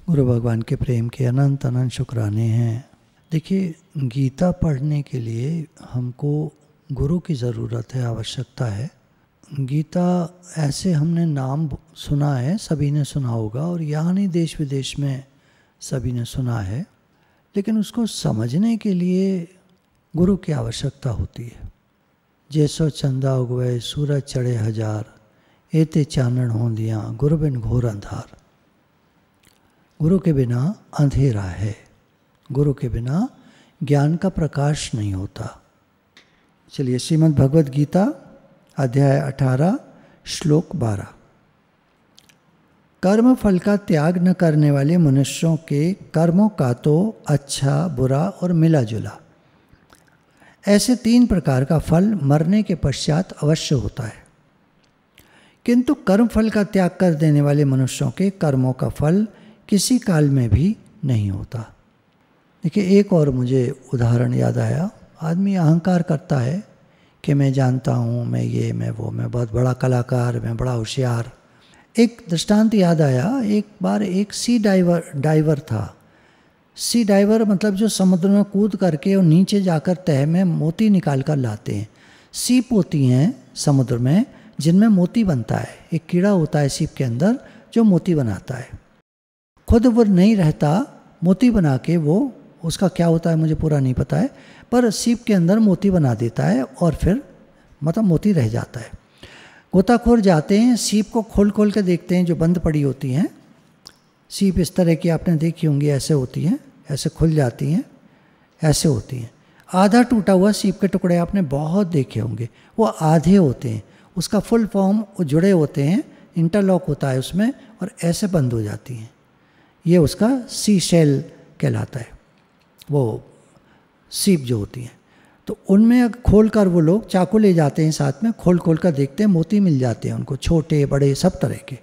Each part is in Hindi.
गुरु भगवान के प्रेम के अनंत अनंत शुक्राने हैं। देखिए, गीता पढ़ने के लिए हमको गुरु की ज़रूरत है, आवश्यकता है। गीता ऐसे हमने नाम सुना है, सभी ने सुना होगा, और यहाँ नहीं देश विदेश में सभी ने सुना है, लेकिन उसको समझने के लिए गुरु की आवश्यकता होती है। जैसो चंदा उगवे सूरज चढ़े हजार, एते चानन होंदियाँ गुरु बिन घोर अंधार। गुरु के बिना अंधेरा है, गुरु के बिना ज्ञान का प्रकाश नहीं होता। चलिए, श्रीमद् भगवद गीता अध्याय 18 श्लोक 12। कर्म फल का त्याग न करने वाले मनुष्यों के कर्मों का तो अच्छा बुरा और मिला जुला ऐसे 3 प्रकार का फल मरने के पश्चात अवश्य होता है, किंतु कर्म फल का त्याग कर देने वाले मनुष्यों के कर्मों का फल किसी काल में भी नहीं होता। देखिए, एक और मुझे उदाहरण याद आया। आदमी अहंकार करता है कि मैं जानता हूँ, मैं ये, मैं वो, मैं बहुत बड़ा कलाकार, मैं बड़ा होशियार। एक दृष्टांत याद आया। एक बार एक सी डाइवर था। सी डाइवर मतलब जो समुद्र में कूद करके और नीचे जाकर तह में मोती निकाल कर लाते हैं। सीप होती हैं समुद्र में जिनमें मोती बनता है। एक कीड़ा होता है सीप के अंदर जो मोती बनाता है। खुद वो नहीं रहता, मोती बना के वो, उसका क्या होता है मुझे पूरा नहीं पता है, पर सीप के अंदर मोती बना देता है और फिर मतलब मोती रह जाता है। गोताखोर जाते हैं, सीप को खोल खोल के देखते हैं जो बंद पड़ी होती हैं। सीप इस तरह की आपने देखी होंगी, ऐसे होती हैं, ऐसे खुल जाती हैं, ऐसे होती हैं। आधा टूटा हुआ सीप के टुकड़े आपने बहुत देखे होंगे, वो आधे होते हैं। उसका फुल फॉर्म वो जुड़े होते हैं, इंटरलॉक होता है उसमें, और ऐसे बंद हो जाती हैं। ये उसका सी शेल कहलाता है, वो सीप जो होती हैं। तो उनमें खोल कर वो लोग चाकू ले जाते हैं साथ में, खोल खोल कर देखते हैं, मोती मिल जाते हैं उनको, छोटे बड़े सब तरह के।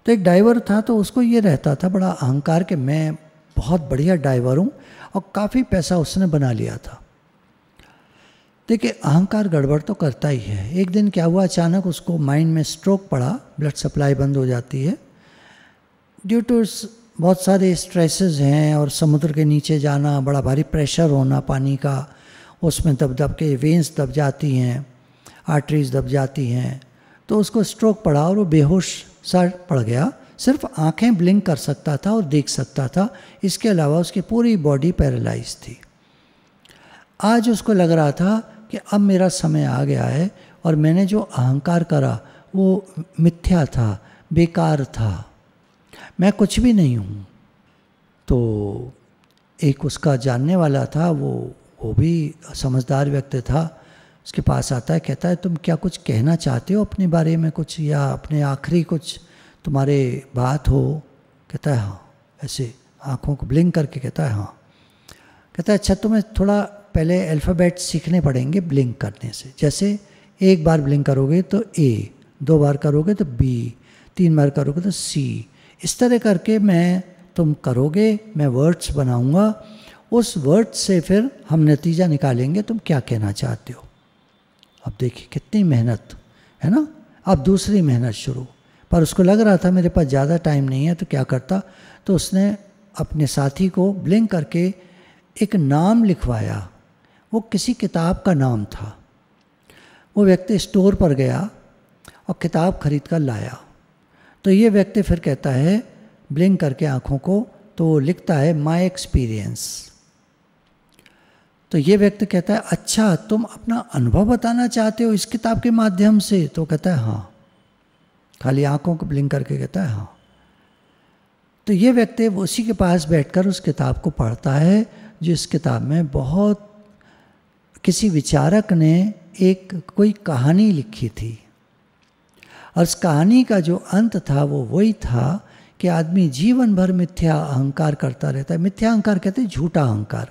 तो एक डाइवर था, तो उसको ये रहता था बड़ा अहंकार कि मैं बहुत बढ़िया डाइवर हूँ, और काफ़ी पैसा उसने बना लिया था। देखिए, अहंकार गड़बड़ तो करता ही है। एक दिन क्या हुआ, अचानक उसको माइंड में स्ट्रोक पड़ा, ब्लड सप्लाई बंद हो जाती है। ड्यू टू बहुत सारे स्ट्रेसेस हैं, और समुद्र के नीचे जाना, बड़ा भारी प्रेशर होना पानी का, उसमें दब दब के वेंस दब जाती हैं, आर्टरीज दब जाती हैं। तो उसको स्ट्रोक पड़ा और वो बेहोश सा पड़ गया। सिर्फ आंखें ब्लिंक कर सकता था और देख सकता था, इसके अलावा उसकी पूरी बॉडी पैरालाइज थी। आज उसको लग रहा था कि अब मेरा समय आ गया है, और मैंने जो अहंकार करा वो मिथ्या था, बेकार था, मैं कुछ भी नहीं हूँ। तो एक उसका जानने वाला था, वो भी समझदार व्यक्ति था। उसके पास आता है, कहता है तुम क्या कुछ कहना चाहते हो अपने बारे में कुछ, या अपने आखिरी कुछ तुम्हारे बात हो? कहता है हाँ, ऐसे आँखों को ब्लिंक करके कहता है हाँ। कहता है अच्छा, तुम्हें थोड़ा पहले अल्फ़ाबेट सीखने पड़ेंगे ब्लिंक करने से। जैसे एक बार ब्लिंक करोगे तो ए, 2 बार करोगे तो बी, 3 बार करोगे तो सी। इस तरह करके तुम करोगे, मैं वर्ड्स बनाऊंगा, उस वर्ड से फिर हम नतीजा निकालेंगे तुम क्या कहना चाहते हो। अब देखिए कितनी मेहनत है ना। अब दूसरी मेहनत शुरू, पर उसको लग रहा था मेरे पास ज़्यादा टाइम नहीं है, तो क्या करता, तो उसने अपने साथी को ब्लिंक करके एक नाम लिखवाया। वो किसी किताब का नाम था। वो व्यक्ति स्टोर पर गया और किताब खरीद कर लाया। तो ये व्यक्ति फिर कहता है ब्लिंक करके आँखों को, तो लिखता है माय एक्सपीरियंस। तो ये व्यक्ति कहता है अच्छा, तुम अपना अनुभव बताना चाहते हो इस किताब के माध्यम से? तो कहता है हाँ, खाली आँखों को ब्लिंक करके कहता है हाँ। तो ये व्यक्ति उसी के पास बैठकर उस किताब को पढ़ता है, जिस किताब में बहुत किसी विचारक ने एक कोई कहानी लिखी थी, और उस कहानी का जो अंत था वो वही था कि आदमी जीवन भर मिथ्या अहंकार करता रहता है। मिथ्या अहंकार कहते हैं झूठा अहंकार।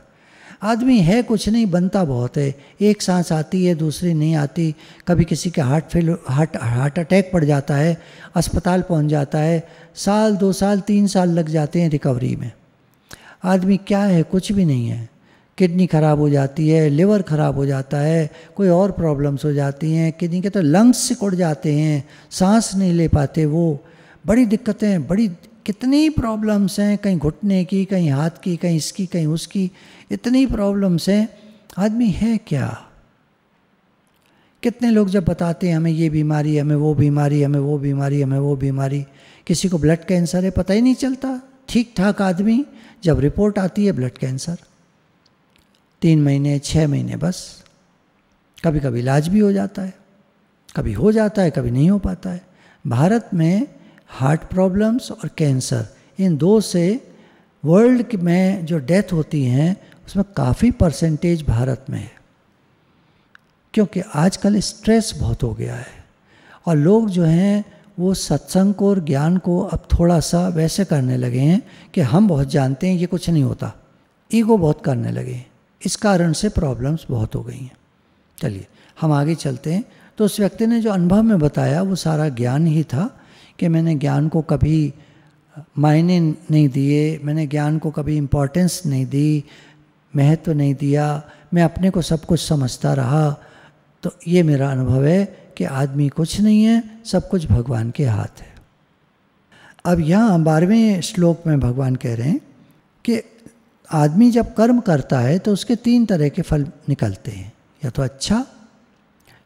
आदमी है कुछ नहीं, बनता बहुत है। एक सांस आती है, दूसरी नहीं आती। कभी किसी के हार्ट अटैक पड़ जाता है, अस्पताल पहुंच जाता है, साल 2 साल 3 साल लग जाते हैं रिकवरी में। आदमी क्या है, कुछ भी नहीं है। किडनी खराब हो जाती है, लिवर खराब हो जाता है, कोई और प्रॉब्लम्स हो जाती हैं, किडनी के तो लंग्स सिकुड़ जाते हैं, सांस नहीं ले पाते, वो बड़ी दिक्कतें, बड़ी कितनी प्रॉब्लम्स हैं, कहीं घुटने की, कहीं हाथ की, कहीं इसकी, कहीं उसकी, इतनी प्रॉब्लम्स हैं। आदमी है क्या? कितने लोग जब बताते हैं हमें ये बीमारी, हमें वो बीमारी, हमें वो बीमारी, हमें वो बीमारी, किसी को ब्लड कैंसर है, पता ही नहीं चलता। ठीक ठाक आदमी, जब रिपोर्ट आती है ब्लड कैंसर, 3 महीने 6 महीने बस। कभी कभी इलाज भी हो जाता है, कभी हो जाता है, कभी नहीं हो पाता है। भारत में हार्ट प्रॉब्लम्स और कैंसर, इन दो से वर्ल्ड में जो डेथ होती हैं उसमें काफ़ी परसेंटेज भारत में है। क्योंकि आजकल स्ट्रेस बहुत हो गया है और लोग जो हैं वो सत्संग को और ज्ञान को अब थोड़ा सा वैसे करने लगे हैं कि हम बहुत जानते हैं, ये कुछ नहीं होता। ईगो बहुत करने लगे हैं, इस कारण से प्रॉब्लम्स बहुत हो गई हैं। चलिए हम आगे चलते हैं। तो उस व्यक्ति ने जो अनुभव में बताया वो सारा ज्ञान ही था कि मैंने ज्ञान को कभी मायने नहीं दिए, मैंने ज्ञान को कभी इम्पोर्टेंस नहीं दी, महत्व नहीं दिया, मैं अपने को सब कुछ समझता रहा। तो ये मेरा अनुभव है कि आदमी कुछ नहीं है, सब कुछ भगवान के हाथ है। अब यहाँ 12वें श्लोक में भगवान कह रहे हैं कि आदमी जब कर्म करता है तो उसके 3 तरह के फल निकलते हैं, या तो अच्छा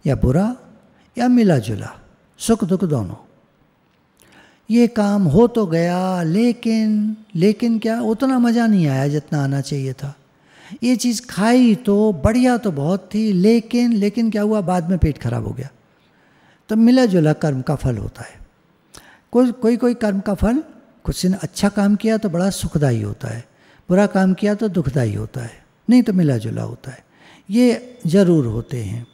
या बुरा या मिला जुला, सुख दुख दोनों। ये काम हो तो गया, लेकिन क्या उतना मज़ा नहीं आया जितना आना चाहिए था। ये चीज़ खाई तो बढ़िया तो बहुत थी, लेकिन क्या हुआ, बाद में पेट खराब हो गया। तो मिला जुला कर्म का फल होता है। कोई कर्म का फल, कुछ ने अच्छा काम किया तो बड़ा सुखदायी होता है, बुरा काम किया तो दुखदायी होता है, नहीं तो मिला जुला होता है। ये जरूर होते हैं।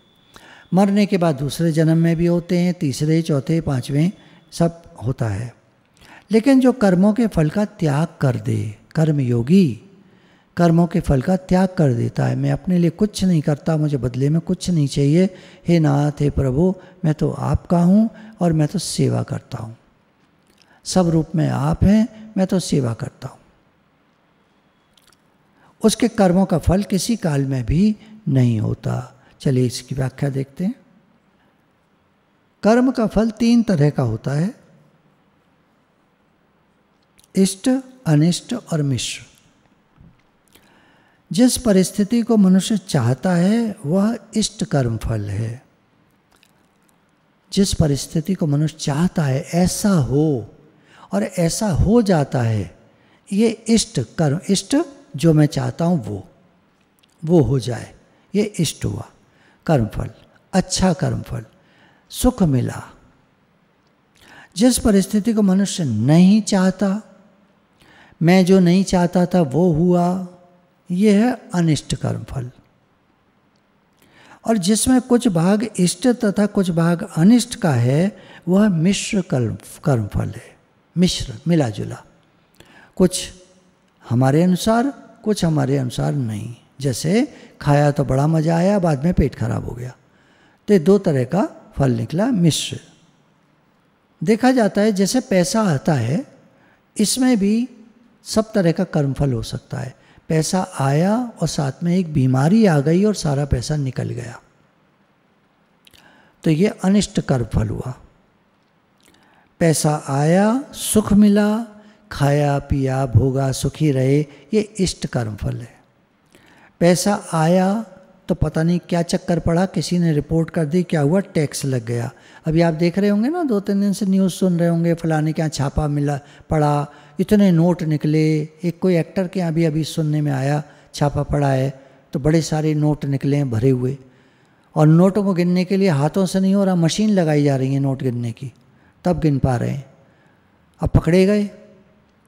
मरने के बाद दूसरे जन्म में भी होते हैं, तीसरे, चौथे, 5वें सब होता है। लेकिन जो कर्मों के फल का त्याग कर दे, कर्मयोगी कर्मों के फल का त्याग कर देता है, मैं अपने लिए कुछ नहीं करता, मुझे बदले में कुछ नहीं चाहिए, हे नाथ, हे प्रभु, मैं तो आपका हूँ और मैं तो सेवा करता हूँ, सब रूप में आप हैं, मैं तो सेवा करता हूँ। उसके कर्मों का फल किसी काल में भी नहीं होता। चलिए इसकी व्याख्या देखते हैं। कर्म का फल 3 तरह का होता है, इष्ट, अनिष्ट और मिश्र। जिस परिस्थिति को मनुष्य चाहता है वह इष्ट कर्म फल है। जिस परिस्थिति को मनुष्य चाहता है ऐसा हो और ऐसा हो जाता है, ये इष्ट कर्म, इष्ट जो मैं चाहता हूँ वो हो जाए, ये इष्ट हुआ कर्मफल, अच्छा कर्मफल, सुख मिला। जिस परिस्थिति को मनुष्य नहीं चाहता, मैं जो नहीं चाहता था वो हुआ, यह है अनिष्ट कर्मफल। और जिसमें कुछ भाग इष्ट तथा कुछ भाग अनिष्ट का है वह मिश्र कर्मफल है। मिश्र, मिला जुला, कुछ हमारे अनुसार, कुछ हमारे अनुसार नहीं। जैसे खाया तो बड़ा मज़ा आया, बाद में पेट खराब हो गया, तो ये 2 तरह का फल निकला, मिश्र। देखा जाता है जैसे पैसा आता है, इसमें भी सब तरह का कर्मफल हो सकता है। पैसा आया और साथ में एक बीमारी आ गई और सारा पैसा निकल गया, तो ये अनिष्ट कर्मफल हुआ। पैसा आया, सुख मिला, खाया पिया भोगा सुखी रहे, ये इष्ट कर्मफल है। पैसा आया तो पता नहीं क्या चक्कर पड़ा, किसी ने रिपोर्ट कर दी, क्या हुआ, टैक्स लग गया। अभी आप देख रहे होंगे ना, 2-3 दिन से न्यूज़ सुन रहे होंगे, फलाने के यहाँ छापा मिला पड़ा, इतने नोट निकले। एक कोई एक्टर के यहाँ भी अभी सुनने में आया, छापा पड़ा है तो बड़े सारे नोट निकले हैं भरे हुए, और नोटों को गिनने के लिए हाथों से नहीं हो रहा, मशीन लगाई जा रही है नोट गिनने की, तब गिन पा रहे हैं। अब पकड़े गए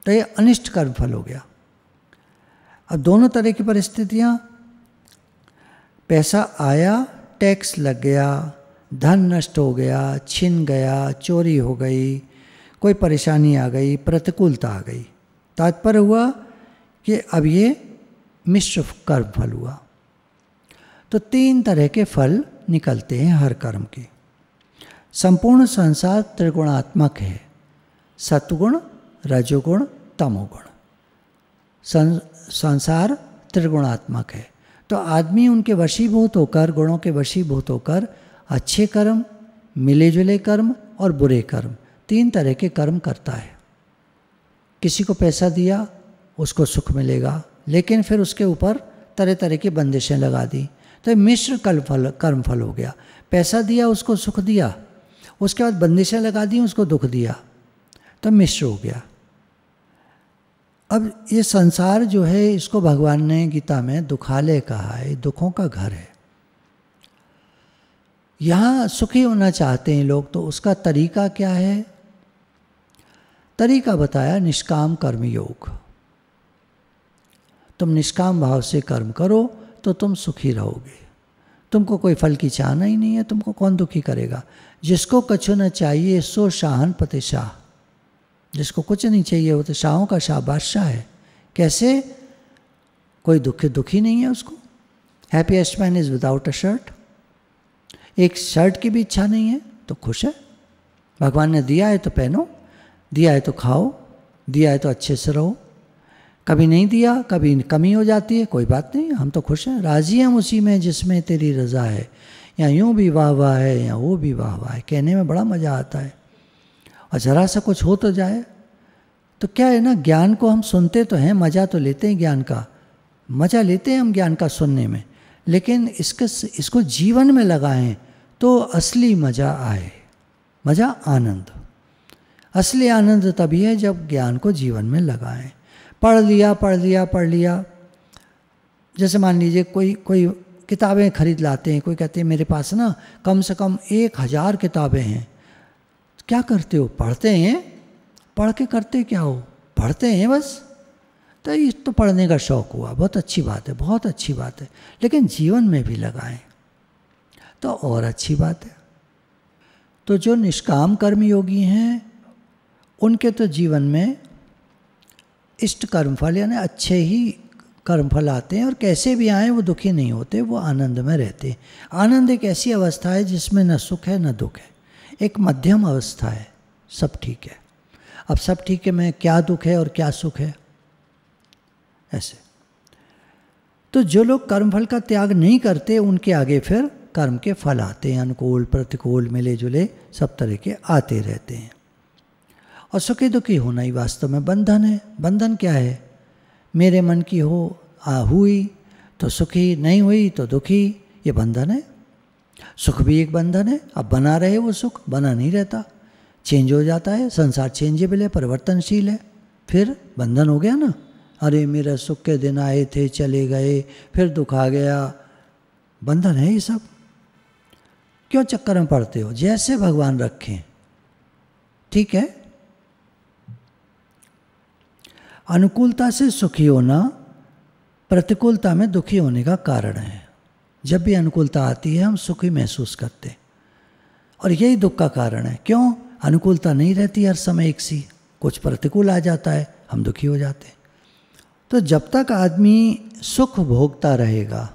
तो ये अनिष्ट कर्मफल हो गया। अब दोनों तरह की परिस्थितियाँ, पैसा आया, टैक्स लग गया, धन नष्ट हो गया, छिन गया, चोरी हो गई, कोई परेशानी आ गई, प्रतिकूलता आ गई। तात्पर्य हुआ कि अब ये मिश्र कर्म फल हुआ। तो 3 तरह के फल निकलते हैं हर कर्म के। संपूर्ण संसार त्रिगुणात्मक है, सत्वगुण, रजोगुण, तमोगुण। संसार त्रिगुणात्मक है, तो आदमी उनके वशीभूत होकर, गुणों के वशीभूत होकर अच्छे कर्म, मिले जुले कर्म और बुरे कर्म, 3 तरह के कर्म करता है। किसी को पैसा दिया उसको सुख मिलेगा, लेकिन फिर उसके ऊपर तरह तरह की बंदिशें लगा दी, तो मिश्र कर्मफल हो गया। पैसा दिया उसको सुख दिया, उसके बाद बंदिशें लगा दी उसको दुख दिया, तो मिश्र हो गया। अब ये संसार जो है इसको भगवान ने गीता में दुखालय कहा है, दुखों का घर है। यहाँ सुखी होना चाहते हैं लोग, तो उसका तरीका क्या है? तरीका बताया निष्काम कर्म योग। तुम निष्काम भाव से कर्म करो तो तुम सुखी रहोगे। तुमको कोई फल की चाहना ही नहीं है, तुमको कौन दुखी करेगा? जिसको कछु न चाहिए सो शाहन पते शाह। जिसको कुछ नहीं चाहिए वो तो शाहों का शाह, बादशाह है। कैसे? कोई दुखी नहीं है उसको। Happiest man is without a shirt. एक शर्ट की भी इच्छा नहीं है तो खुश है। भगवान ने दिया है तो पहनो, दिया है तो खाओ, दिया है तो अच्छे से रहो। कभी नहीं दिया, कभी कमी हो जाती है, कोई बात नहीं, हम तो खुश हैं, राजी हैं उसी में जिसमें तेरी रज़ा है। या यूँ भी वाह वाह है या वो भी वाह वाह है, कहने में बड़ा मज़ा आता है। और ज़रा सा कुछ हो तो जाए तो क्या है ना, ज्ञान को हम सुनते तो हैं, मज़ा तो लेते हैं ज्ञान का, मज़ा लेते हैं हम ज्ञान का सुनने में, लेकिन इसको जीवन में लगाएं तो असली मज़ा आए। मज़ा, आनंद, असली आनंद तभी है जब ज्ञान को जीवन में लगाएं। पढ़ लिया। जैसे मान लीजिए कोई किताबें खरीद लाते हैं, कोई कहते हैं मेरे पास ना कम से कम 1000 किताबें हैं। क्या करते हो? पढ़ते हैं। पढ़ के करते क्या हो? पढ़ते हैं बस। तो ये तो पढ़ने का शौक़ हुआ, बहुत अच्छी बात है, बहुत अच्छी बात है, लेकिन जीवन में भी लगाएं तो और अच्छी बात है। तो जो निष्काम कर्म योगी हैं उनके तो जीवन में इष्ट कर्मफल यानी अच्छे ही कर्मफल आते हैं, और कैसे भी आए वो दुखी नहीं होते, वो आनंद में रहते हैं। आनंद एक ऐसी अवस्था है जिसमें न सुख है न दुख है, एक मध्यम अवस्था है, सब ठीक है। अब सब ठीक है में क्या दुख है और क्या सुख है, ऐसे। तो जो लोग कर्मफल का त्याग नहीं करते उनके आगे फिर कर्म के फल आते हैं, अनुकूल प्रतिकूल मिले जुले सब तरह के आते रहते हैं। और सुखी दुखी होना ही वास्तव में बंधन है। बंधन क्या है? मेरे मन की हुई तो सुखी, नहीं हुई तो दुखी, ये बंधन है। सुख भी एक बंधन है। अब बना रहे वो सुख, बना नहीं रहता, चेंज हो जाता है। संसार चेंजेबल है, परिवर्तनशील है, फिर बंधन हो गया ना। अरे मेरा सुख के दिन आए थे चले गए, फिर दुख आ गया, बंधन है ये सब। क्यों चक्कर में पड़ते हो? जैसे भगवान रखें, ठीक है। अनुकूलता से सुखी होना प्रतिकूलता में दुखी होने का कारण है। जब भी अनुकूलता आती है हम सुखी महसूस करते हैं, और यही दुख का कारण है। क्यों? अनुकूलता नहीं रहती हर समय एक सी, कुछ प्रतिकूल आ जाता है, हम दुखी हो जाते हैं। तो जब तक आदमी सुख भोगता रहेगा,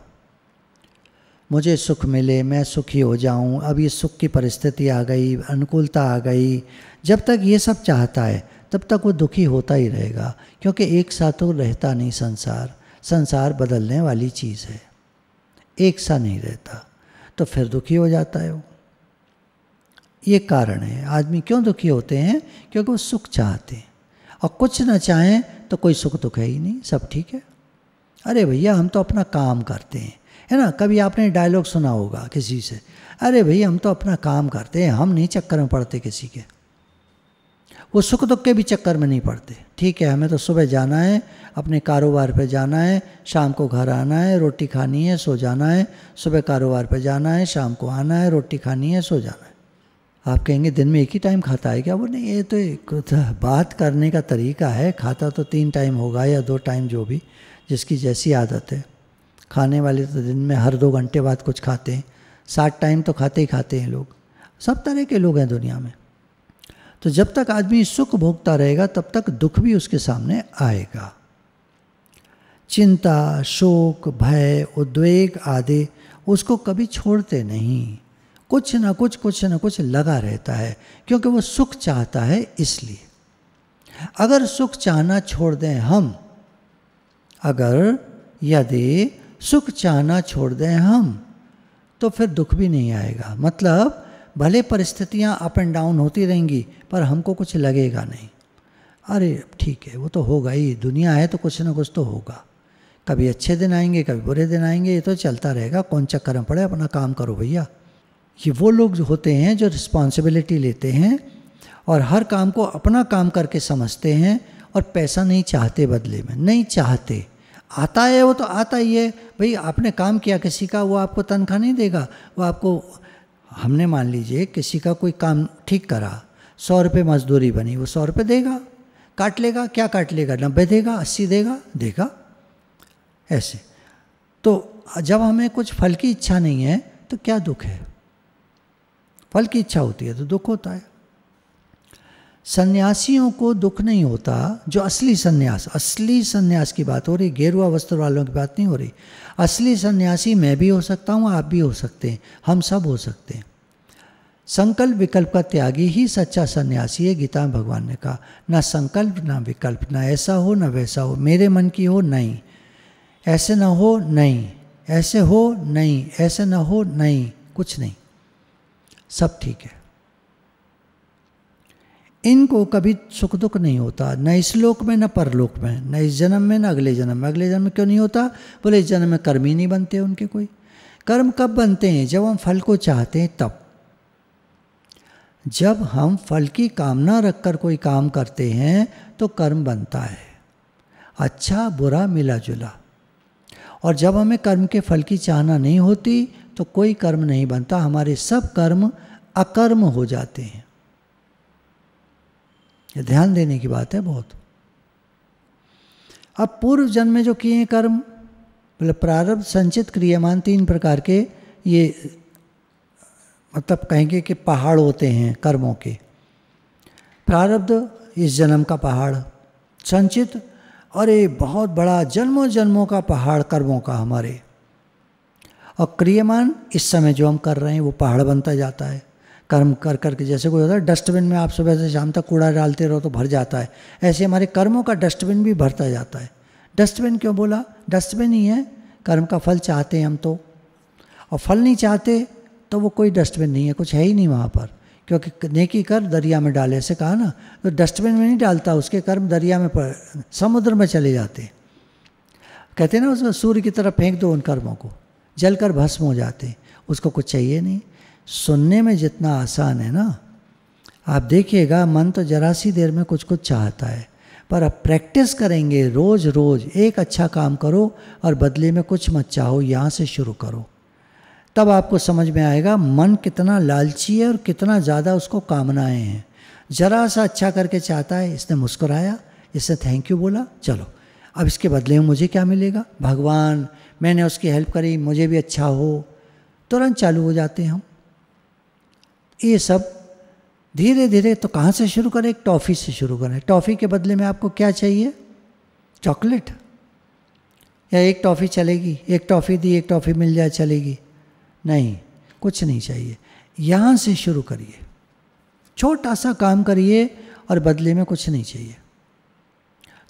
मुझे सुख मिले, मैं सुखी हो जाऊं, अब ये सुख की परिस्थिति आ गई, अनुकूलता आ गई, जब तक ये सब चाहता है तब तक वो दुखी होता ही रहेगा। क्योंकि एक साथ तो रहता नहीं संसार, संसार बदलने वाली चीज़ है, एक सा नहीं रहता, तो फिर दुखी हो जाता है वो। ये कारण है आदमी क्यों दुखी होते हैं, क्योंकि वो सुख चाहते हैं, और कुछ ना चाहें तो कोई सुख दुख है ही नहीं, सब ठीक है। अरे भैया हम तो अपना काम करते हैं, है ना। कभी आपने डायलॉग सुना होगा किसी से, अरे भैया हम तो अपना काम करते हैं, हम नहीं चक्कर में पड़ते किसी के। वो सुख दुख के भी चक्कर में नहीं पड़ते। ठीक है, हमें तो सुबह जाना है, अपने कारोबार पे जाना है, शाम को घर आना है, रोटी खानी है, सो जाना है। सुबह कारोबार पे जाना है, शाम को आना है, रोटी खानी है, सो जाना है। आप कहेंगे दिन में एक ही टाइम खाता है क्या? वो नहीं, ये तो एक बात करने का तरीका है। खाता तो 3 टाइम होगा या 2 टाइम, जो भी जिसकी जैसी आदत है। खाने वाले तो दिन में हर 2 घंटे बाद कुछ खाते हैं, 60 टाइम तो खाते ही खाते हैं लोग। सब तरह के लोग हैं दुनिया में। तो जब तक आदमी सुख भोगता रहेगा तब तक दुख भी उसके सामने आएगा। चिंता, शोक, भय, उद्वेग आदि उसको कभी छोड़ते नहीं, कुछ ना कुछ लगा रहता है, क्योंकि वो सुख चाहता है। इसलिए अगर सुख चाहना छोड़ दें हम, अगर यदि सुख चाहना छोड़ दें हम, तो फिर दुख भी नहीं आएगा। मतलब भले परिस्थितियां अप एंड डाउन होती रहेंगी पर हमको कुछ लगेगा नहीं। अरे ठीक है, वो तो होगा ही, दुनिया है तो कुछ ना कुछ तो होगा, कभी अच्छे दिन आएंगे कभी बुरे दिन आएंगे, ये तो चलता रहेगा, कौन चक्कर में पड़े, अपना काम करो भैया। ये वो लोग होते हैं जो रिस्पॉन्सिबिलिटी लेते हैं और हर काम को अपना काम करके समझते हैं और पैसा नहीं चाहते, बदले में नहीं चाहते। आता है वो तो आता ही है भाई, आपने काम किया किसी का, वो आपको तनख्वाह नहीं देगा, वो आपको, हमने मान लीजिए किसी का कोई काम ठीक करा, 100 रुपये मजदूरी बनी, वो 100 रुपये देगा, काट लेगा, क्या काट लेगा, 90 देगा, 80 देगा, देगा ऐसे। तो जब हमें कुछ फल की इच्छा नहीं है तो क्या दुख है, फल की इच्छा होती है तो दुख होता है। सन्यासियों को दुख नहीं होता, जो असली सन्यास की बात हो रही, गेरुआ वस्त्र वालों की बात नहीं हो रही। असली सन्यासी मैं भी हो सकता हूँ, आप भी हो सकते हैं, हम सब हो सकते हैं। संकल्प विकल्प का त्यागी ही सच्चा सन्यासी है, गीता में भगवान ने कहा। ना संकल्प ना विकल्प, ना ऐसा हो ना वैसा हो, मेरे मन की हो नहीं, ऐसे ना हो नहीं, ऐसे हो नहीं, ऐसे ना हो नहीं, कुछ नहीं, सब ठीक है। इनको कभी सुख दुख नहीं होता, न इस लोक में न परलोक में, न इस जन्म में न अगले जन्म में। अगले जन्म में क्यों नहीं होता, बोले इस जन्म में कर्म ही नहीं बनते उनके कोई। कर्म कब बनते हैं, जब हम फल को चाहते हैं तब। जब हम फल की कामना रखकर कोई काम करते हैं तो कर्म बनता है, अच्छा बुरा मिला जुला। और जब हमें कर्म के फल की चाहना नहीं होती तो कोई कर्म नहीं बनता, हमारे सब कर्म अकर्म हो जाते हैं। ये ध्यान देने की बात है बहुत। अब पूर्व जन्म में जो किए हैं कर्म, मतलब प्रारब्ध संचित क्रियमान 3 प्रकार के, ये मतलब कहेंगे कि पहाड़ होते हैं कर्मों के। प्रारब्ध इस जन्म का पहाड़, संचित अरे बहुत बड़ा जन्मों जन्मों का पहाड़ कर्मों का हमारे, और क्रियमान इस समय जो हम कर रहे हैं वो पहाड़ बनता जाता है। कर्म कर करके, जैसे कोई होता है डस्टबिन में आप सुबह से शाम तक कूड़ा डालते रहो तो भर जाता है, ऐसे हमारे कर्मों का डस्टबिन भी भरता जाता है। डस्टबिन क्यों बोला, डस्टबिन ही है, कर्म का फल चाहते हैं हम तो, और फल नहीं चाहते तो वो कोई डस्टबिन नहीं है, कुछ है ही नहीं वहाँ पर। क्योंकि नेकी कर दरिया में डाले, ऐसे कहा ना, तो डस्टबिन में नहीं डालता, उसके कर्म दरिया में समुद्र में चले जाते। कहते हैं ना उसको सूर्य की तरफ फेंक दो उन कर्मों को, जलकर भस्म हो जाते, उसको कुछ चाहिए नहीं। सुनने में जितना आसान है ना, आप देखिएगा मन तो जरा सी देर में कुछ कुछ चाहता है, पर अब प्रैक्टिस करेंगे, रोज़ रोज़ एक अच्छा काम करो और बदले में कुछ मत चाहो, यहाँ से शुरू करो, तब आपको समझ में आएगा मन कितना लालची है और कितना ज़्यादा उसको कामनाएं हैं। ज़रा सा अच्छा करके चाहता है, इसने मुस्कुराया, इसने थैंक यू बोला, चलो अब इसके बदले में मुझे क्या मिलेगा, भगवान मैंने उसकी हेल्प करी, मुझे भी अच्छा हो, तुरंत चालू हो जाते हैं हम। ये सब धीरे धीरे, तो कहाँ से शुरू करें, एक टॉफ़ी से शुरू करें। टॉफ़ी के बदले में आपको क्या चाहिए, चॉकलेट, या एक टॉफ़ी चलेगी, एक टॉफ़ी दी एक टॉफ़ी मिल जाए चलेगी, नहीं, कुछ नहीं चाहिए। यहाँ से शुरू करिए, छोटा सा काम करिए और बदले में कुछ नहीं चाहिए,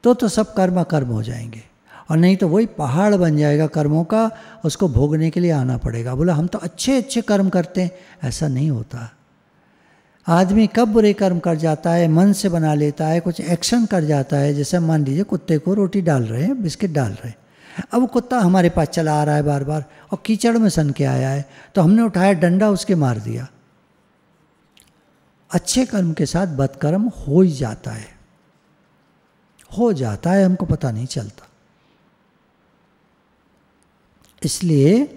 तो सब कर्म अकर्म हो जाएंगे, और नहीं तो वही पहाड़ बन जाएगा कर्मों का, उसको भोगने के लिए आना पड़ेगा। बोला हम तो अच्छे अच्छे कर्म करते हैं, ऐसा नहीं होता। आदमी कब बुरे कर्म कर जाता है, मन से बना लेता है, कुछ एक्शन कर जाता है। जैसे मान लीजिए कुत्ते को रोटी डाल रहे हैं, बिस्किट डाल रहे हैं, अब वो कुत्ता हमारे पास चला आ रहा है बार बार और कीचड़ में सन के आया है, तो हमने उठाया डंडा उसके मार दिया। अच्छे कर्म के साथ बदकर्म हो ही जाता है, हो जाता है, हमको पता नहीं चलता। इसलिए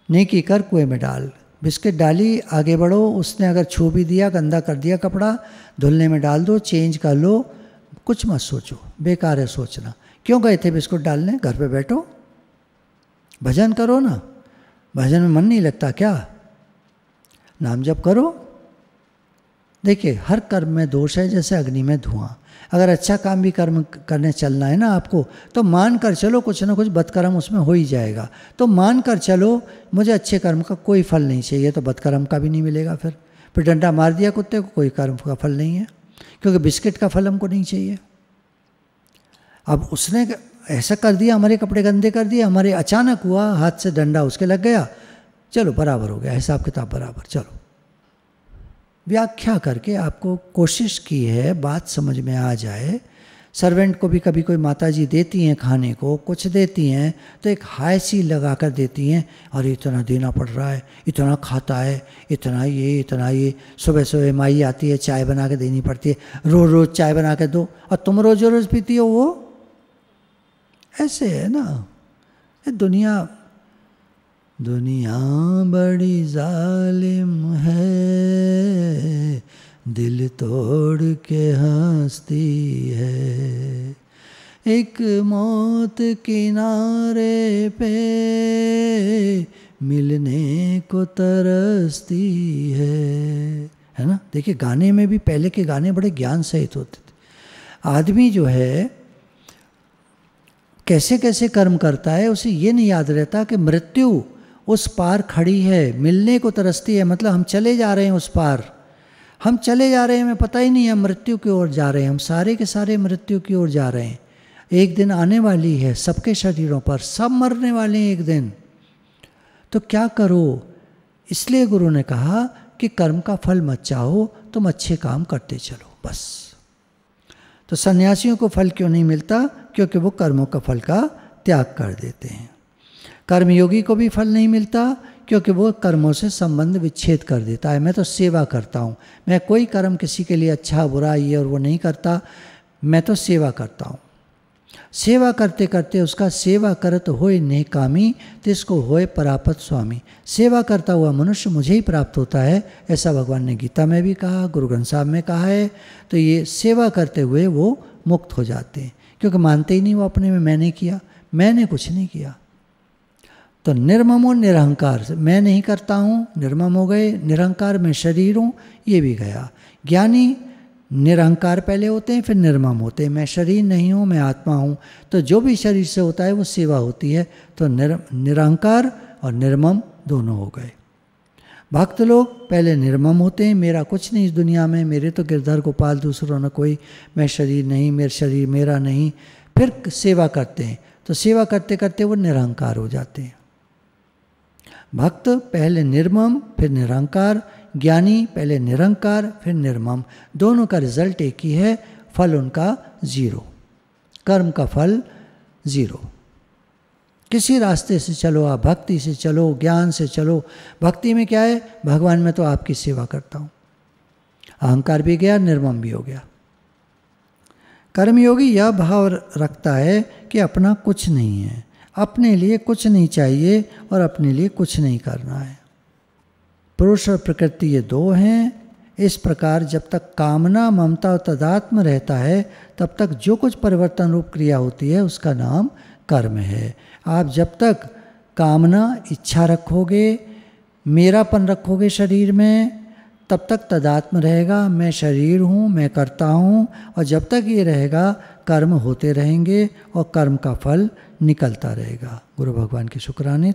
नेकी कर कुएं में डाल, बिस्किट डाली आगे बढ़ो, उसने अगर छू भी दिया, गंदा कर दिया कपड़ा, धुलने में डाल दो, चेंज कर लो, कुछ मत सोचो, बेकार है सोचना। क्यों गए थे बिस्कुट डालने, घर पे बैठो भजन करो ना, भजन में मन नहीं लगता क्या, नाम जप करो। देखिए हर कर्म में दोष है, जैसे अग्नि में धुआं। अगर अच्छा काम भी कर्म करने चलना है ना आपको, तो मान कर चलो कुछ ना कुछ बदकर्म उसमें हो ही जाएगा। तो मान कर चलो मुझे अच्छे कर्म का कोई फल नहीं चाहिए, तो बदकर्म का भी नहीं मिलेगा। फिर डंडा मार दिया कुत्ते को, कोई कर्म का फल नहीं है, क्योंकि बिस्किट का फल हमको नहीं चाहिए। अब उसने ऐसा कर दिया, हमारे कपड़े गंदे कर दिए, हमारे अचानक हुआ हाथ से डंडा उसके लग गया, चलो बराबर हो गया, हिसाब किताब बराबर, चलो व्याख्या करके आपको कोशिश की है बात समझ में आ जाए। सर्वेंट को भी कभी कोई माताजी देती हैं खाने को, कुछ देती हैं तो एक हाई सी लगा कर देती हैं, और इतना देना पड़ रहा है, इतना खाता है, इतना ये। सुबह सुबह माई आती है, चाय बना के देनी पड़ती है, रोज़ रोज़ चाय बना के दो, और तुम रोज़ रोज़ पीती हो वो। ऐसे है ना ये दुनिया बड़ी जालिम है, दिल तोड़ के हंसती है, एक मौत किनारे पे मिलने को तरसती है ना। देखिए गाने में भी पहले के गाने बड़े ज्ञान सहित होते थे। आदमी जो है कैसे कैसे कर्म करता है, उसे ये नहीं याद रहता कि मृत्यु उस पार खड़ी है, मिलने को तरसती है, मतलब हम चले जा रहे हैं उस पार, हम चले जा रहे हैं, हमें पता ही नहीं है मृत्यु की ओर जा रहे हैं, हम सारे के सारे मृत्यु की ओर जा रहे हैं। एक दिन आने वाली है, सबके शरीरों पर सब मरने वाले हैं एक दिन, तो क्या करो। इसलिए गुरु ने कहा कि कर्म का फल मत चाहो, तुम अच्छे काम करते चलो बस। तो सन्यासियों को फल क्यों नहीं मिलता? क्योंकि वो कर्मों का फल का त्याग कर देते हैं। कर्मयोगी को भी फल नहीं मिलता क्योंकि वो कर्मों से संबंध विच्छेद कर देता है। मैं तो सेवा करता हूँ, मैं कोई कर्म किसी के लिए अच्छा बुरा ये और वो नहीं करता, मैं तो सेवा करता हूँ। सेवा करते करते उसका सेवा करत होए नेकामी, तिसको होए परापत स्वामी। सेवा करता हुआ मनुष्य मुझे ही प्राप्त होता है, ऐसा भगवान ने गीता में भी कहा, गुरु ग्रंथ साहब में कहा है। तो ये सेवा करते हुए वो मुक्त हो जाते हैं, क्योंकि मानते ही नहीं वो अपने में मैंने किया, मैंने कुछ नहीं किया। तो निर्मम और निरहंकार, मैं नहीं करता हूँ, निर्मम हो गए। निरहंकार में शरीर हूँ, ये भी गया। ज्ञानी निरहंकार पहले होते हैं, फिर निर्मम होते हैं। मैं शरीर नहीं हूँ, मैं आत्मा हूँ। तो जो भी शरीर से होता है वो सेवा होती है। तो निरहंकार और निर्मम दोनों हो गए। भक्त लोग पहले निर्मम होते हैं, मेरा कुछ नहीं इस दुनिया में, मेरे तो गिरधर गोपाल दूसरों न कोई, मैं शरीर नहीं, मेरा शरीर मेरा नहीं। फिर सेवा करते हैं, तो सेवा करते करते वो निरहंकार हो जाते हैं। भक्त पहले निर्मम फिर निरहंकार, ज्ञानी पहले निरहंकार फिर निर्मम। दोनों का रिजल्ट एक ही है, फल उनका 0, कर्म का फल 0। किसी रास्ते से चलो आप, भक्ति से चलो, ज्ञान से चलो। भक्ति में क्या है? भगवान मैं तो आपकी सेवा करता हूँ, अहंकार भी गया, निर्मम भी हो गया। कर्मयोगी यह भाव रखता है कि अपना कुछ नहीं है, अपने लिए कुछ नहीं चाहिए और अपने लिए कुछ नहीं करना है। पुरुष और प्रकृति ये दो हैं। इस प्रकार जब तक कामना, ममता और तदात्म रहता है, तब तक जो कुछ परिवर्तन रूप क्रिया होती है उसका नाम कर्म है। आप जब तक कामना, इच्छा रखोगे, मेरापन रखोगे शरीर में, तब तक तदात्म रहेगा, मैं शरीर हूँ, मैं करता हूँ। और जब तक ये रहेगा कर्म होते रहेंगे और कर्म का फल निकलता रहेगा। गुरु भगवान के शुक्राने।